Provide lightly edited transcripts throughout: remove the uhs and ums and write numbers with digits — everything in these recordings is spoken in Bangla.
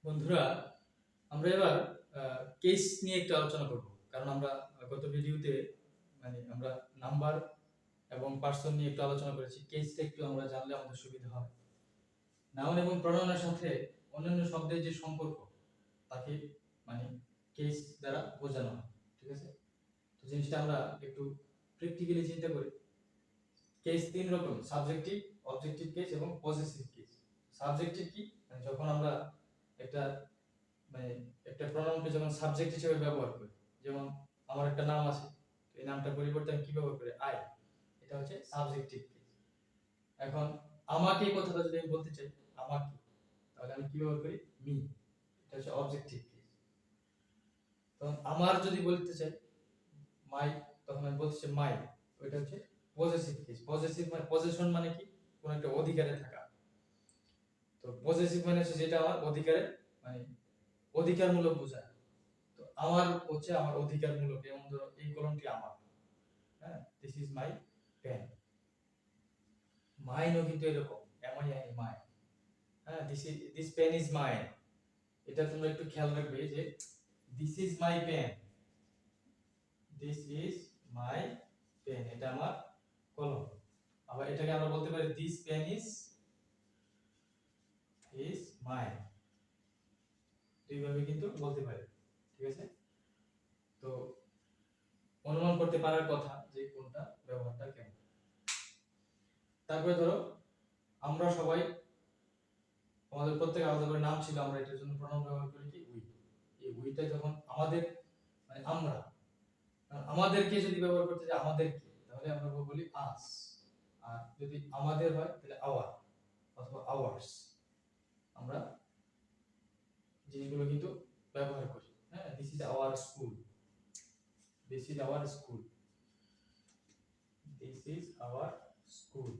বন্ধুরা, আমরা এবার কেস নিয়ে একটু আলোচনা করব। কারণ আমরা গত ভিডিওতে আমরা নাম্বার এবং পার্সন নিয়ে একটু আলোচনা করেছি। কেসটা একটু আমরা জানলে আমাদের সুবিধা হয়। নাউন এবং প্রনাউনের সাথে অন্যান্য শব্দের যে সম্পর্ক তাকে মানে কেস দ্বারা বোঝানো হয়। ঠিক আছে? তো জিনিসটা আমরা একটু প্র্যাকটিক্যালি চিন্তা করি। কেস তিন রকম: সাবজেক্টিভ, অবজেক্টিভ কেস এবং পজেসিভ কেস। সাবজেক্টিভ কি? যখন আমরা একটা একটা প্রনাউনকে যখন সাবজেক্ট হিসেবে ব্যবহার করি, যেমন আমার একটা নাম আছে, এই নামটার পরিবর্তে আমি কি ব্যবহার করি? আই। এটা হচ্ছে সাবজেক্টিভ কেস। এখন আমাকে কথাটা যদি আমি বলতে চাই আমাকে, তাহলে আমি কি ব্যবহার করি? মি। এটা হচ্ছে অবজেক্টিভ কেস। তখন আমার যদি বলতে চাই মাই, তখন আমি বলতে চাই মাই। ওইটা হচ্ছে পজেসিভ কেস। পজেসিভ মানে পজেশন মানে কি? কোন একটা অধিকারে থাকা। তো পজেসিভ মানে হচ্ছে যেটা আমার অধিকারে অধিকারমূলক বোঝায়। তো আমার হচ্ছে আমার অধিকারমূলক। যেমন ধরো এই কলমটি আমার, হ্যাঁ, দিস ইজ মাই পেন। মাইনও কিন্তু এরকম, এমআই মাই। হ্যাঁ, দিস পেন ইজ মাইন। এটা তোমরা একটু খেয়াল রাখবে যে this is my pen, this is my pen, এটা আমার কলম। আবার এটাকে আমরা বলতে পারি দিস পেন ইজ মাইন। এইভাবে কিন্তু বলতে পারি। ঠিক আছে? তো অনুমান করতে পারার কথা যে কোনটা ব্যবহারটা কেমন। তারপরে ধরো আমরা সবাই, আমাদের প্রত্যেক আলাদা করে নাম ছিল, আমরা এটার জন্য প্রণাম ব্যবহার করি কি? উই। এই উইটা যখন আমাদের আমরা আমাদেরকে যদি ব্যবহার করতে যাই আমাদেরকে, তাহলে আমরা বলি আস। আর যদি আমাদের হয় তাহলে আওয়ার অথবা আওয়ার্স। আমরা জিনিসগুলো কিন্তু ব্যবহার করি। হ্যাঁ, this is our school, this is our school, this is our school.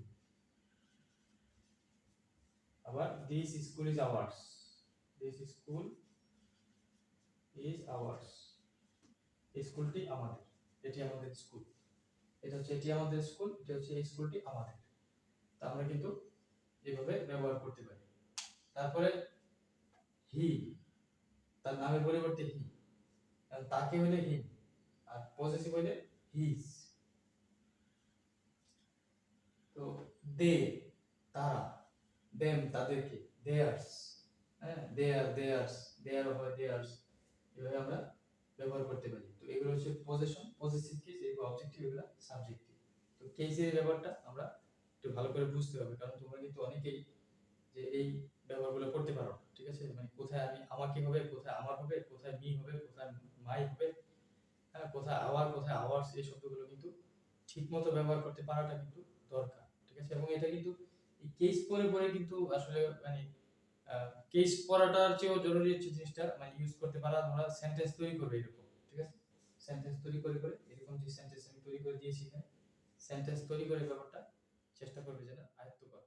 আবার this school is ours, this school is ours. এই স্কুলটি আমাদের, এটি আমাদের স্কুল। এটা হচ্ছে এটি আমাদের স্কুল, এটা হচ্ছে এই স্কুলটি আমাদের। তা আমরা কিন্তু এইভাবে ব্যবহার করতে পারি। তারপরে হি, তার নামের পরিবর্তে হি, তাকে হইলে হি, আর পজেসিভ হইলে হিজ। তো দে, তারা, দেম, তাদেরকে, দেয়ার্স। হ্যাঁ, দেয়ার্স, দেয়ার হয় দেয়ার্স। এভাবে আমরা ব্যবহার করতে পারি। তো এগুলো হচ্ছে পজেশন, পজেসিভ কেস, এগুলো অবজেক্টিভ, এগুলো সাবজেক্টিভ। তো কেসের ব্যাপারটা আমরা একটু ভালো করে বুঝতে হবে, কারণ তোমরা কিন্তু অনেকেই যে এই ব্যবহারগুলো করতে পারো। ঠিক আছে? কোথায় আমি আমাকে হবে, কোথায় আমার হবে, কোথায় মি হবে, কোথায় মাই হবে, হ্যাঁ, কোথায় আওয়ার, কোথায় আওয়ার্স, এই শব্দগুলো কিন্তু ঠিকমতো ব্যবহার করতে পারাটা কিন্তু দরকার। ঠিক আছে? এবং এটা কিন্তু এই কেস পরে পরে কিন্তু আসলে কেস পড়াটার চেয়েও জরুরি হচ্ছে জিনিসটা ইউজ করতে পারা। আমরা সেন্টেন্স তৈরি করবে এরকম। ঠিক আছে? সেন্টেন্স তৈরি করে করে এরকম যে সেন্টেন্স আমি তৈরি করে দিয়েছি এখানে, সেন্টেন্স তৈরি করে ব্যাপারটা চেষ্টা করবে যেন আয়ত্ত করা।